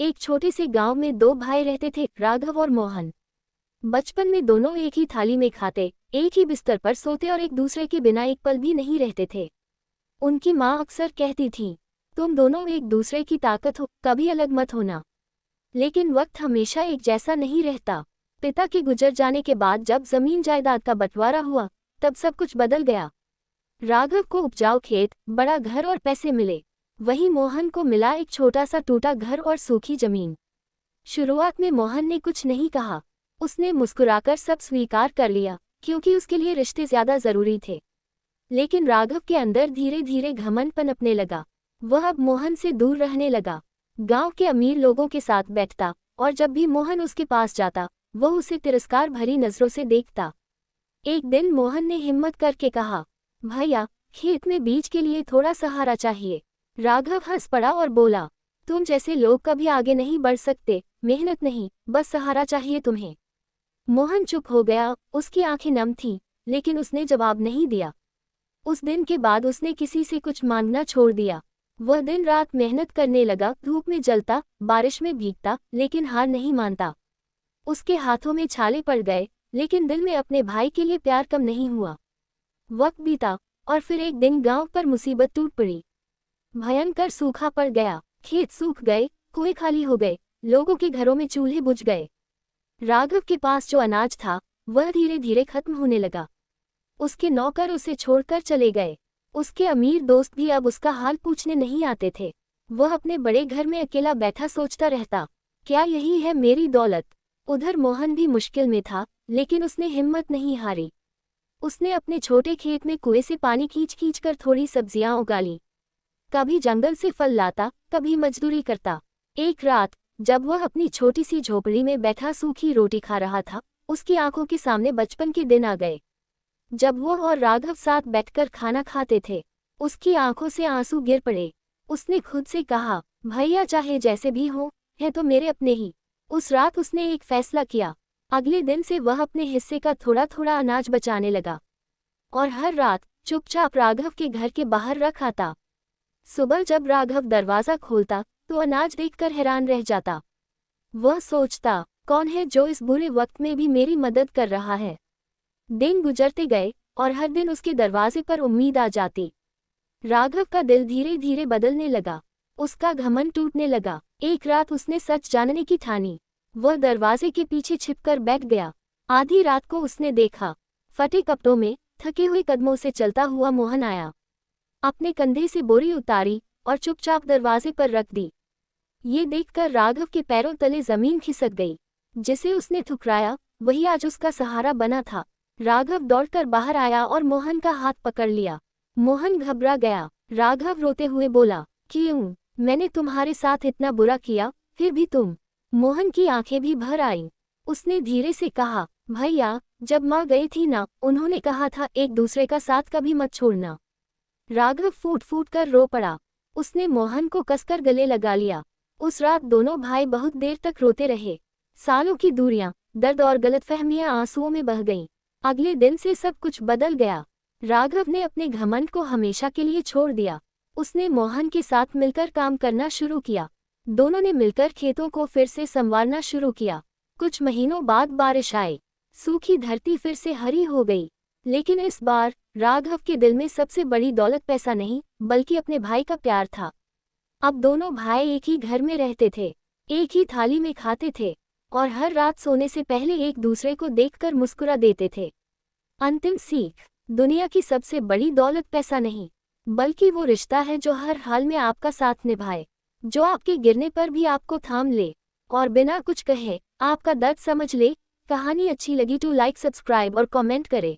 एक छोटे से गांव में दो भाई रहते थे, राघव और मोहन। बचपन में दोनों एक ही थाली में खाते, एक ही बिस्तर पर सोते और एक दूसरे के बिना एक पल भी नहीं रहते थे। उनकी माँ अक्सर कहती थी, तुम दोनों एक दूसरे की ताकत हो, कभी अलग मत होना। लेकिन वक्त हमेशा एक जैसा नहीं रहता। पिता के गुजर जाने के बाद जब जमीन जायदाद का बंटवारा हुआ, तब सब कुछ बदल गया। राघव को उपजाऊ खेत, बड़ा घर और पैसे मिले। वहीं मोहन को मिला एक छोटा सा टूटा घर और सूखी जमीन। शुरुआत में मोहन ने कुछ नहीं कहा। उसने मुस्कुराकर सब स्वीकार कर लिया, क्योंकि उसके लिए रिश्ते ज्यादा जरूरी थे। लेकिन राघव के अंदर धीरे धीरे घमंड पनपने लगा। वह अब मोहन से दूर रहने लगा। गांव के अमीर लोगों के साथ बैठता, और जब भी मोहन उसके पास जाता, वह उसे तिरस्कार भरी नजरों से देखता। एक दिन मोहन ने हिम्मत करके कहा, भैया, खेत में बीज के लिए थोड़ा सहारा चाहिए। राघव हंस पड़ा और बोला, तुम जैसे लोग कभी आगे नहीं बढ़ सकते, मेहनत नहीं, बस सहारा चाहिए तुम्हें। मोहन चुप हो गया, उसकी आंखें नम थीं, लेकिन उसने जवाब नहीं दिया। उस दिन के बाद उसने किसी से कुछ मांगना छोड़ दिया। वह दिन रात मेहनत करने लगा, धूप में जलता, बारिश में भीगता, लेकिन हार नहीं मानता। उसके हाथों में छाले पड़ गए, लेकिन दिल में अपने भाई के लिए प्यार कम नहीं हुआ। वक्त बीता, और फिर एक दिन गांव पर मुसीबत टूट पड़ी। भयंकर सूखा पड़ गया, खेत सूख गए, कुएं खाली हो गए, लोगों के घरों में चूल्हे बुझ गए। राघव के पास जो अनाज था, वह धीरे धीरे खत्म होने लगा। उसके नौकर उसे छोड़कर चले गए। उसके अमीर दोस्त भी अब उसका हाल पूछने नहीं आते थे। वह अपने बड़े घर में अकेला बैठा सोचता रहता, क्या यही है मेरी दौलत? उधर मोहन भी मुश्किल में था, लेकिन उसने हिम्मत नहीं हारी। उसने अपने छोटे खेत में कुएं से पानी खींच खींच कर थोड़ी सब्जियां उगा ली। कभी जंगल से फल लाता, कभी मजदूरी करता। एक रात, जब वह अपनी छोटी सी झोपड़ी में बैठा सूखी रोटी खा रहा था, उसकी आंखों के सामने बचपन के दिन आ गए। जब वह और राघव साथ बैठकर खाना खाते थे, उसकी आंखों से आंसू गिर पड़े। उसने खुद से कहा, भैया चाहे जैसे भी हो, है तो मेरे अपने ही। उस रात उसने एक फैसला किया। अगले दिन से वह अपने हिस्से का थोड़ा थोड़ा अनाज बचाने लगा, और हर रात चुपचाप राघव के घर के बाहर रख आता। सुबह जब राघव दरवाजा खोलता, तो अनाज देखकर हैरान रह जाता। वह सोचता, कौन है जो इस बुरे वक्त में भी मेरी मदद कर रहा है। दिन गुजरते गए, और हर दिन उसके दरवाजे पर उम्मीद आ जाती। राघव का दिल धीरे धीरे बदलने लगा। उसका घमंड टूटने लगा। एक रात उसने सच जानने की ठानी। वह दरवाजे के पीछे छिपकर बैठ गया। आधी रात को उसने देखा, फटे कपड़ों में, थके हुए कदमों से चलता हुआ मोहन आया। अपने कंधे से बोरी उतारी और चुपचाप दरवाजे पर रख दी। ये देखकर राघव के पैरों तले जमीन खिसक गई। जिसे उसने ठुकराया, वही आज उसका सहारा बना था। राघव दौड़कर बाहर आया और मोहन का हाथ पकड़ लिया। मोहन घबरा गया। राघव रोते हुए बोला, क्यों? मैंने तुम्हारे साथ इतना बुरा किया, फिर भी तुम? मोहन की आंखें भी भर आईं। उसने धीरे से कहा, भैया, जब माँ गई थी ना, उन्होंने कहा था एक दूसरे का साथ कभी मत छोड़ना। राघव फूट फूट कर रो पड़ा। उसने मोहन को कसकर गले लगा लिया। उस रात दोनों भाई बहुत देर तक रोते रहे। सालों की दूरियां, दर्द और गलतफहमियां आंसुओं में बह गईं। अगले दिन से सब कुछ बदल गया। राघव ने अपने घमंड को हमेशा के लिए छोड़ दिया। उसने मोहन के साथ मिलकर काम करना शुरू किया। दोनों ने मिलकर खेतों को फिर से संवारना शुरू किया। कुछ महीनों बाद बारिश आई। सूखी धरती फिर से हरी हो गई। लेकिन इस बार राघव के दिल में सबसे बड़ी दौलत पैसा नहीं, बल्कि अपने भाई का प्यार था। अब दोनों भाई एक ही घर में रहते थे, एक ही थाली में खाते थे, और हर रात सोने से पहले एक दूसरे को देखकर मुस्कुरा देते थे। अंतिम सीख, दुनिया की सबसे बड़ी दौलत पैसा नहीं, बल्कि वो रिश्ता है जो हर हाल में आपका साथ निभाए, जो आपके गिरने पर भी आपको थाम ले, और बिना कुछ कहे आपका दर्द समझ ले। कहानी अच्छी लगी तो लाइक, सब्सक्राइब और कमेंट करें।